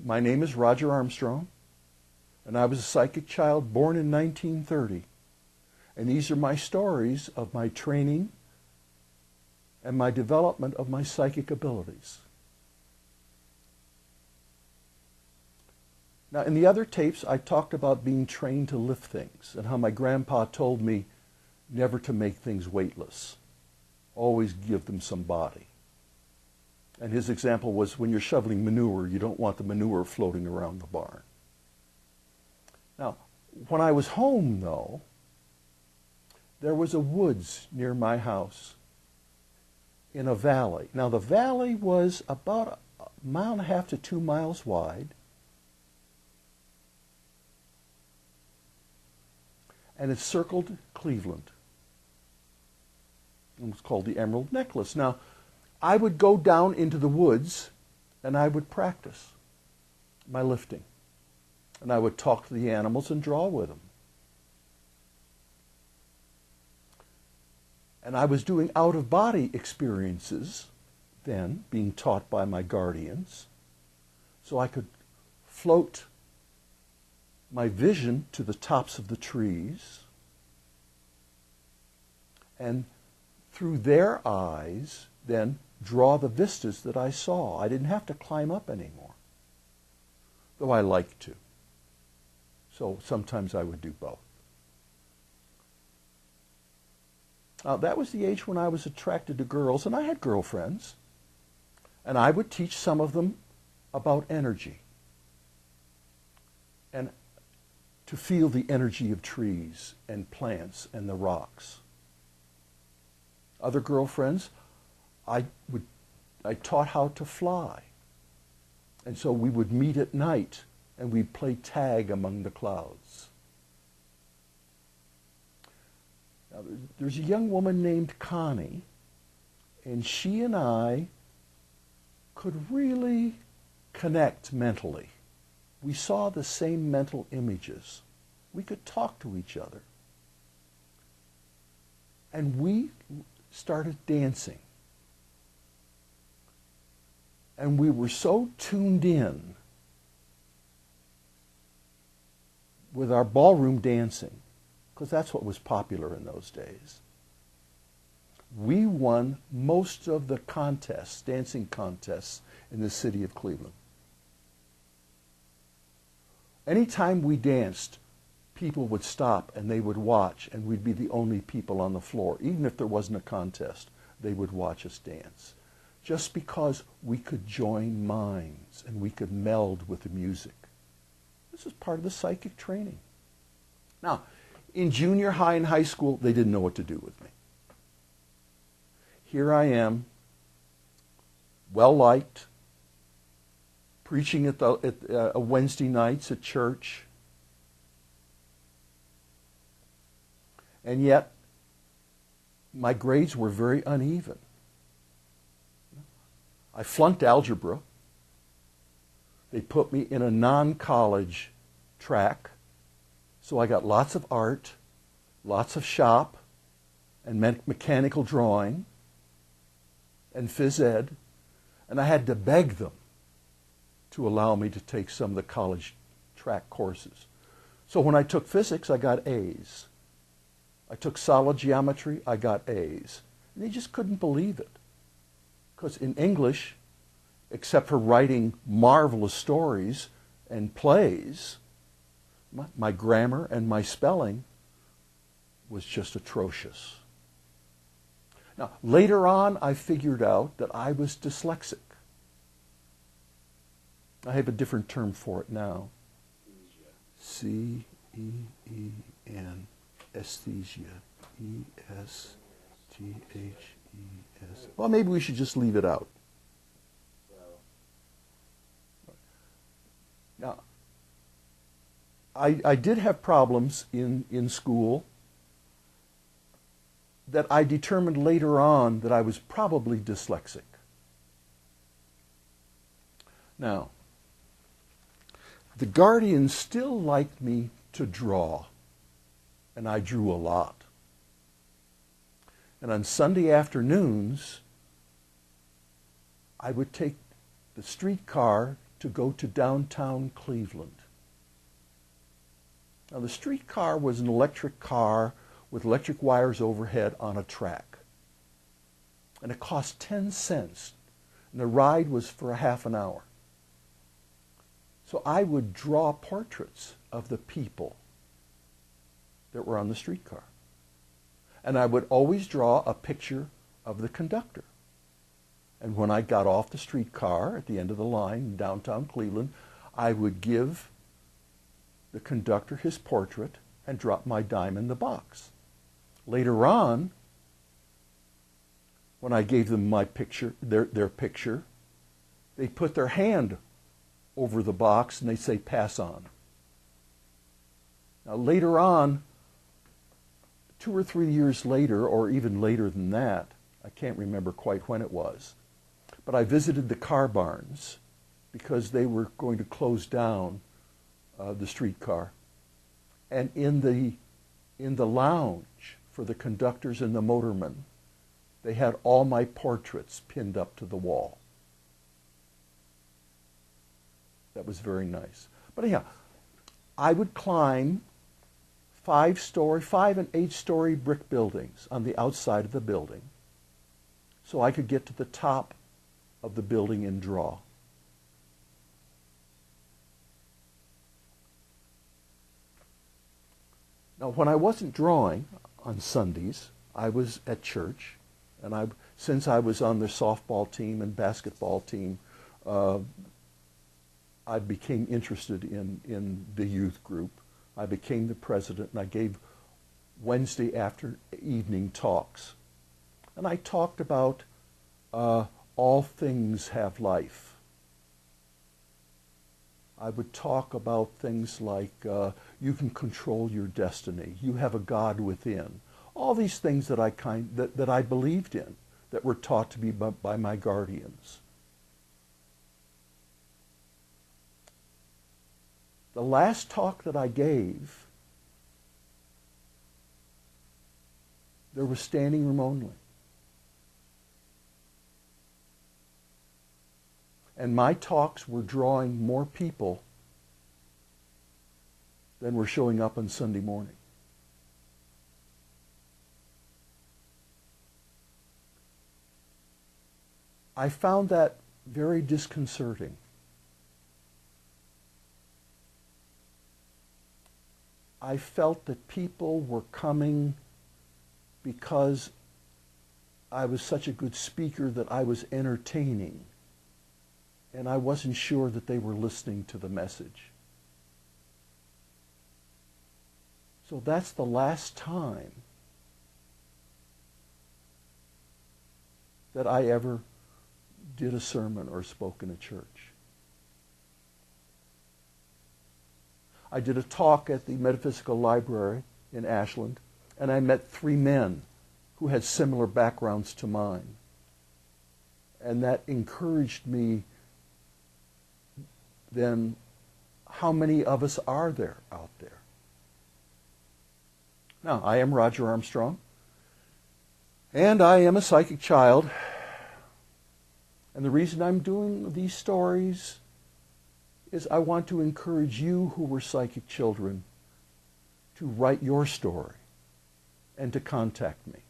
My name is Roger Armstrong, and I was a psychic child born in 1930. And these are my stories of my training and my development of my psychic abilities. Now, in the other tapes, I talked about being trained to lift things and how my grandpa told me never to make things weightless. Always give them some body. And his example was when you're shoveling manure, you don't want the manure floating around the barn. Now, when I was home, though, there was a woods near my house in a valley. Now, the valley was about 1.5 miles to 2 miles wide. And it circled Cleveland. It was called the Emerald Necklace. Now, I would go down into the woods and I would practice my lifting. And I would talk to the animals and draw with them. And I was doing out-of-body experiences then, being taught by my guardians, so I could float my vision to the tops of the trees, and through their eyes then draw the vistas that I saw. I didn't have to climb up anymore, though I liked to. So sometimes I would do both. That was the age when I was attracted to girls, and I had girlfriends, and I would teach some of them about energy and to feel the energy of trees and plants and the rocks. Other girlfriends, I taught how to fly. And so we would meet at night and we'd play tag among the clouds. Now, there's a young woman named Connie, and she and I could really connect mentally. We saw the same mental images. We could talk to each other. And we started dancing. And we were so tuned in with our ballroom dancing, because that's what was popular in those days. We won most of the contests, dancing contests, in the city of Cleveland. Anytime we danced, people would stop and they would watch, and we'd be the only people on the floor. Even if there wasn't a contest, they would watch us dance. Just because we could join minds and we could meld with the music. This is part of the psychic training. Now, in junior high and high school, they didn't know what to do with me. Here I am, well-liked, preaching at Wednesday nights at church. And yet, my grades were very uneven. I flunked algebra. They put me in a non-college track. So I got lots of art, lots of shop, and mechanical drawing, and phys ed. And I had to beg them to allow me to take some of the college track courses. So when I took physics, I got A's. I took solid geometry, I got A's. And they just couldn't believe it. Because in English, except for writing marvelous stories and plays, my grammar and my spelling was just atrocious. Now, later on, I figured out that I was dyslexic. I have a different term for it now. C-E-E-N, aesthesia, E-S-T-H-E-S. Well, maybe we should just leave it out. Now, I did have problems in school that I determined later on that I was probably dyslexic. Now, the guardians still liked me to draw, and I drew a lot. And on Sunday afternoons, I would take the streetcar to go to downtown Cleveland. Now, the streetcar was an electric car with electric wires overhead on a track. And it cost 10 cents. And the ride was for a half an hour. So I would draw portraits of the people that were on the streetcar. And I would always draw a picture of the conductor. And when I got off the streetcar at the end of the line in downtown Cleveland, I would give the conductor his portrait and drop my dime in the box. Later on, when I gave them my picture, their picture, they put their hand over the box and they say, pass on. Now later on, 2 or 3 years later, or even later than that, I can't remember quite when it was, but I visited the car barns because they were going to close down the streetcar. And in the lounge for the conductors and the motormen, they had all my portraits pinned up to the wall. That was very nice. But anyhow, I would climb 5 and 8-story brick buildings on the outside of the building so I could get to the top of the building and draw. Now, when I wasn't drawing on Sundays, I was at church, and since I was on the softball team and basketball team, I became interested in the youth group. I became the president, and I gave Wednesday evening talks. And I talked about all things have life. I would talk about things like you can control your destiny. You have a God within. All these things that I believed in, that were taught to me by my guardians. The last talk that I gave, there was standing room only. And my talks were drawing more people than were showing up on Sunday morning. I found that very disconcerting. I felt that people were coming because I was such a good speaker that I was entertaining. And I wasn't sure that they were listening to the message. So that's the last time that I ever did a sermon or spoke in a church. I did a talk at the Metaphysical Library in Ashland, and I met 3 men who had similar backgrounds to mine. And that encouraged me. Then how many of us are there out there? Now, I am Roger Armstrong, and I am a psychic child. And the reason I'm doing these stories is I want to encourage you who were psychic children to write your story and to contact me.